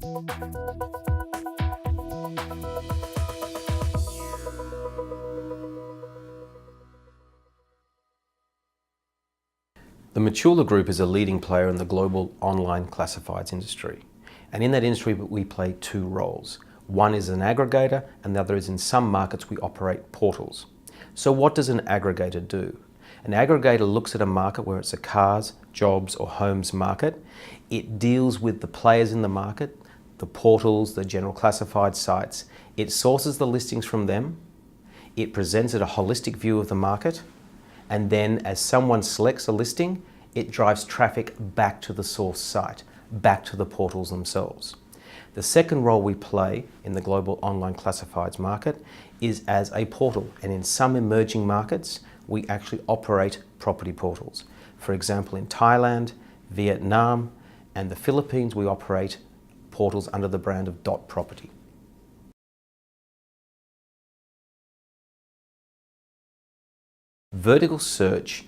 The Mitula Group is a leading player in the global online classifieds industry. And in that industry, we play two roles. One is an aggregator, and the other is in some markets we operate portals. So what does an aggregator do? An aggregator looks at a market where it's a cars, jobs or homes market. It deals with the players in the market, the portals, the general classified sites. It sources the listings from them. It presents it a holistic view of the market. And then as someone selects a listing, it drives traffic back to the source site, back to the portals themselves. The second role we play in the global online classifieds market is as a portal. And in some emerging markets, we actually operate property portals. For example, in Thailand, Vietnam, and the Philippines, we operate portals under the brand of .property. Vertical search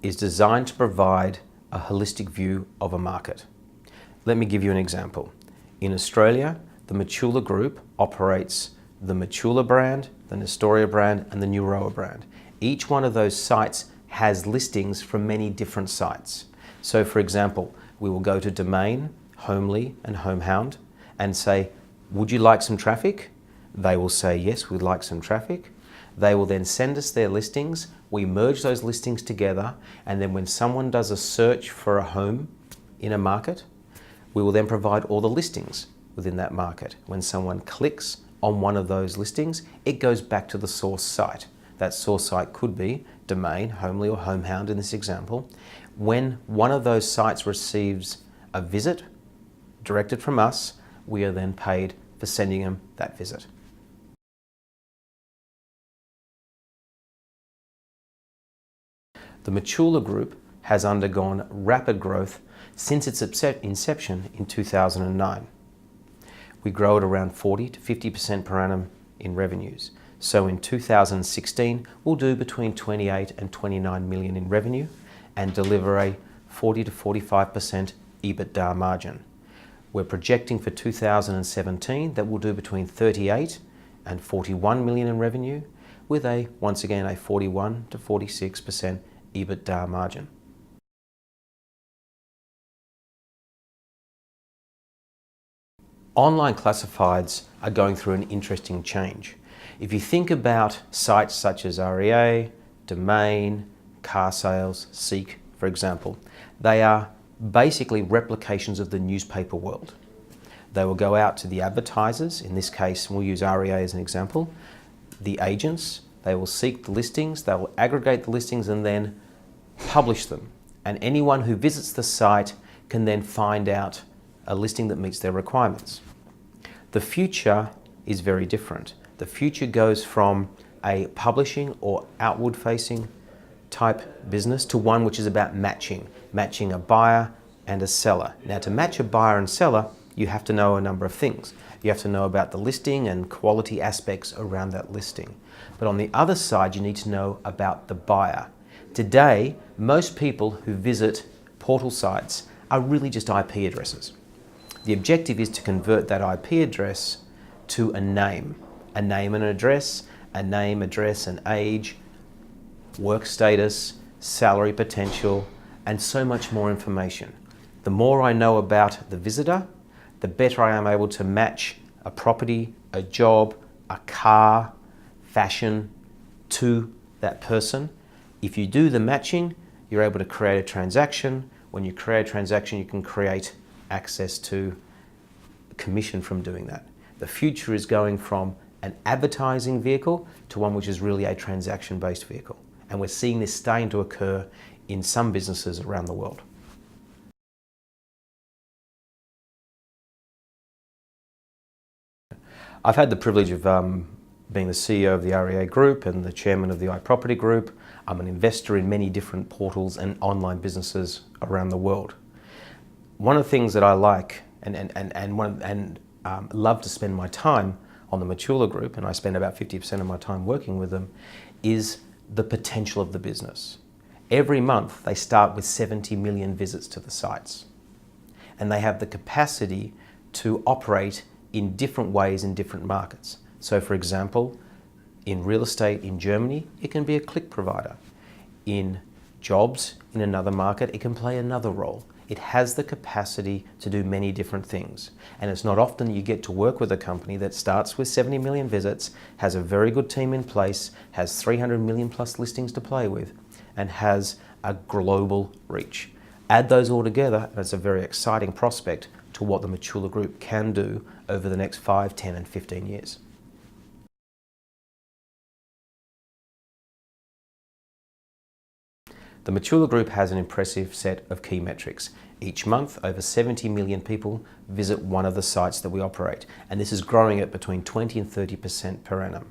is designed to provide a holistic view of a market. Let me give you an example. In Australia, the Mitula Group operates the Mitula brand, the Nestoria brand, and the Neuroa brand. Each one of those sites has listings from many different sites. So for example, we will go to Domain, Homely, and Homehound and say, would you like some traffic? They will say, yes, we'd like some traffic. They will then send us their listings. We merge those listings together, and then when someone does a search for a home in a market, we will then provide all the listings within that market. When someone clicks on one of those listings, it goes back to the source site. That source site could be Domain, Homely, or Homehound in this example. When one of those sites receives a visit directed from us, we are then paid for sending them that visit. The Mitula Group has undergone rapid growth since its inception in 2009. We grow at around 40 to 50% per annum in revenues. So in 2016, we'll do between 28 and 29 million in revenue and deliver a 40 to 45% EBITDA margin. We're projecting for 2017 that we'll do between 38 and 41 million in revenue with once again, a 41 to 46% EBITDA margin. Online classifieds are going through an interesting change. If you think about sites such as REA, Domain, Car Sales, Seek, for example, they are basically replications of the newspaper world. They will go out to the advertisers, in this case we'll use REA as an example, the agents, they will seek the listings, they will aggregate the listings and then publish them. And anyone who visits the site can then find out a listing that meets their requirements. The future is very different. The future goes from a publishing or outward facing type business to one which is about matching a buyer and a seller. Now to match a buyer and seller, you have to know a number of things. You have to know about the listing and quality aspects around that listing. But on the other side, you need to know about the buyer. Today, most people who visit portal sites are really just IP addresses. The objective is to convert that IP address to a name and an address, a name, address, and age, work status, salary potential, and so much more information. The more I know about the visitor, the better I am able to match a property, a job, a car, fashion to that person. If you do the matching, you're able to create a transaction. When you create a transaction, you can create access to commission from doing that. The future is going from an advertising vehicle to one which is really a transaction-based vehicle. And we're seeing this starting to occur in some businesses around the world. I've had the privilege of being the CEO of the REA Group and the chairman of the iProperty Group. I'm an investor in many different portals and online businesses around the world. One of the things that I like and love to spend my time on the Mitula Group, and I spend about 50% of my time working with them, is the potential of the business. Every month they start with 70 million visits to the sites, and they have the capacity to operate in different ways in different markets. So for example, in real estate in Germany, it can be a click provider. In jobs in another market, it can play another role. It has the capacity to do many different things. And it's not often you get to work with a company that starts with 70 million visits, has a very good team in place, has 300 million plus listings to play with, and has a global reach. Add those all together, and it's a very exciting prospect to what the Mitula Group can do over the next 5, 10, and 15 years. The Mitula Group has an impressive set of key metrics. Each month, over 70 million people visit one of the sites that we operate, and this is growing at between 20 and 30% per annum.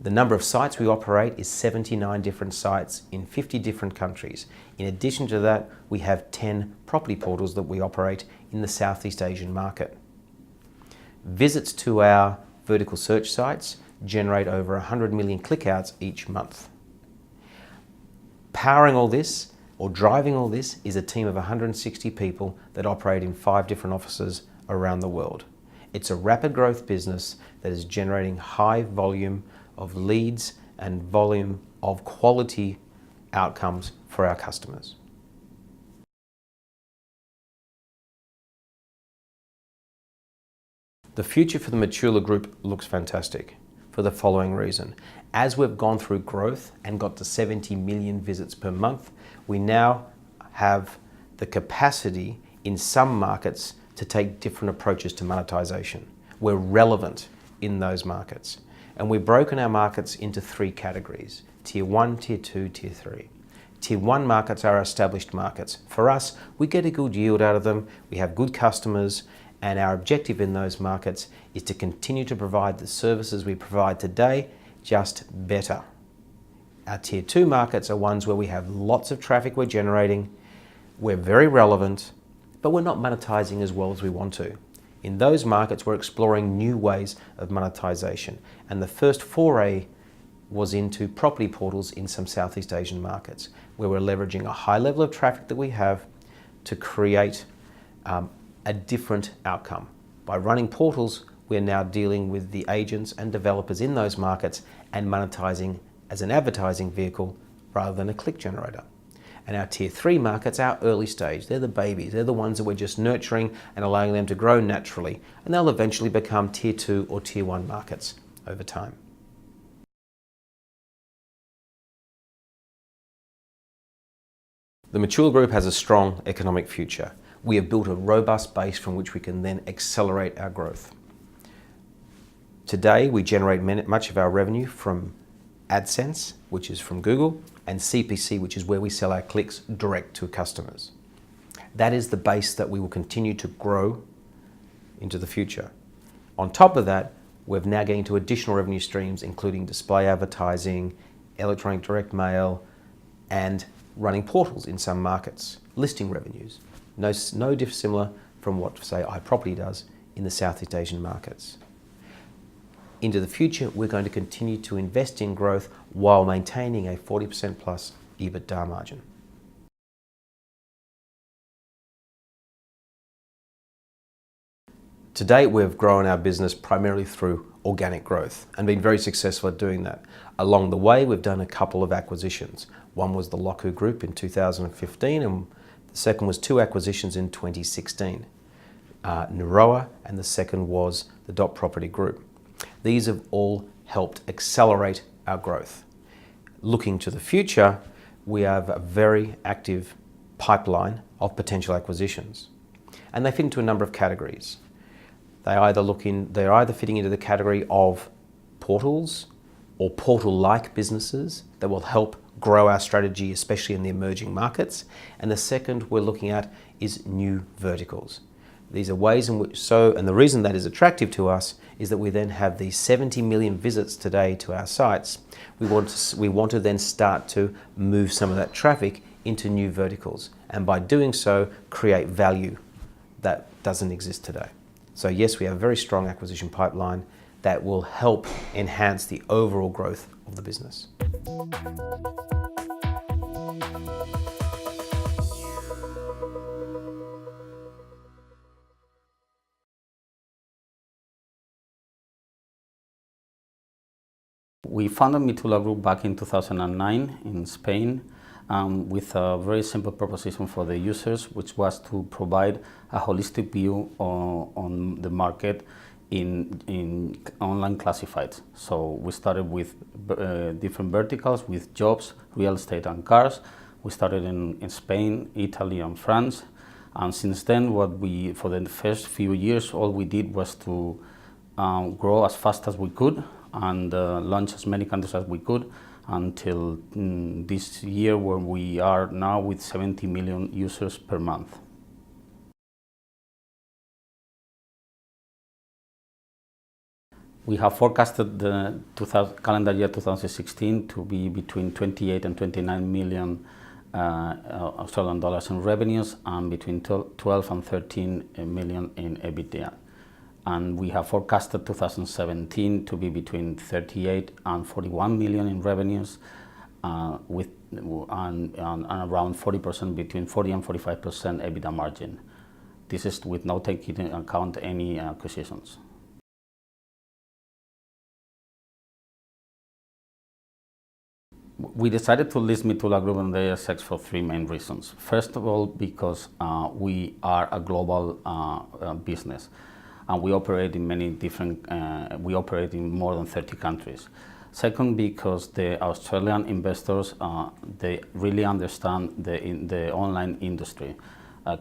The number of sites we operate is 79 different sites in 50 different countries. In addition to that, we have 10 property portals that we operate in the Southeast Asian market. Visits to our vertical search sites generate over 100 million click-outs each month. Powering all this, or driving all this, is a team of 160 people that operate in 5 different offices around the world. It's a rapid growth business that is generating high volume of leads and volume of quality outcomes for our customers. The future for the Mitula Group looks fantastic for the following reason. As we've gone through growth and got to 70 million visits per month, we now have the capacity in some markets to take different approaches to monetization. We're relevant in those markets. And we've broken our markets into 3 categories: Tier 1, Tier 2, Tier 3. Tier 1 markets are established markets. For us, we get a good yield out of them, we have good customers, and our objective in those markets is to continue to provide the services we provide today, just better. Our Tier 2 markets are ones where we have lots of traffic we're generating, we're very relevant, but we're not monetizing as well as we want to. In those markets, we're exploring new ways of monetization. And the first foray was into property portals in some Southeast Asian markets, where we're leveraging a high level of traffic that we have to create a different outcome. By running portals, we're now dealing with the agents and developers in those markets and monetizing as an advertising vehicle rather than a click generator. And our Tier 3 markets are early stage. They're the babies. They're the ones that we're just nurturing and allowing them to grow naturally. And they'll eventually become Tier 2 or Tier 1 markets over time. The Mitula Group has a strong economic future. We have built a robust base from which we can then accelerate our growth. Today, we generate much of our revenue from AdSense, which is from Google, and CPC, which is where we sell our clicks direct to customers. That is the base that we will continue to grow into the future. On top of that, we're now getting to additional revenue streams, including display advertising, electronic direct mail, and running portals in some markets, listing revenues. No dissimilar from what, say, iProperty does in the Southeast Asian markets. Into the future, we're going to continue to invest in growth while maintaining a 40% plus EBITDA margin. To date, we've grown our business primarily through organic growth and been very successful at doing that. Along the way, we've done a couple of acquisitions. One was the Mitula Group in 2015, and the second was 2 acquisitions in 2016. Naroa, and the second was the Dot Property Group. These have all helped accelerate our growth. Looking to the future, we have a very active pipeline of potential acquisitions, and they fit into a number of categories. They're either fitting into the category of portals or portal-like businesses that will help grow our strategy, especially in the emerging markets. And the second we're looking at is new verticals. These are ways in which, and the reason that is attractive to us is that we then have these 70 million visits today to our sites. We want to then start to move some of that traffic into new verticals, and by doing so, create value that doesn't exist today. So yes, we have a very strong acquisition pipeline that will help enhance the overall growth of the business. We founded Mitula Group back in 2009 in Spain with a very simple proposition for the users, which was to provide a holistic view on the market in online classifieds. So we started with different verticals with jobs, real estate and cars. We started in Spain, Italy and France. And since then, for the first few years, all we did was to grow as fast as we could and launch as many countries as we could until this year, where we are now with 70 million users per month. We have forecasted the calendar year 2016 to be between 28 and 29 million Australian dollars in revenues and between 12 and 13 million in EBITDA. And we have forecasted 2017 to be between 38 and 41 million in revenues with and around 40%, between 40 and 45% EBITDA margin. This is with not taking into account any acquisitions. We decided to list Mitula Group on the ASX for three main reasons. First of all, because we are a global business, and we operate in many different. We operate in more than 30 countries. Second, because the Australian investors they really understand the online industry.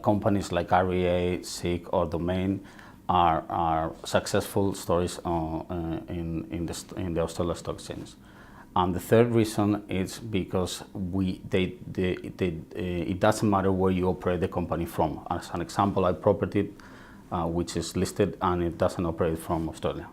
Companies like REA, Seek, or Domain are successful stories in the Australian stock exchange. And the third reason is because it doesn't matter where you operate the company from. As an example, iProperty, which is listed, and it doesn't operate from Australia.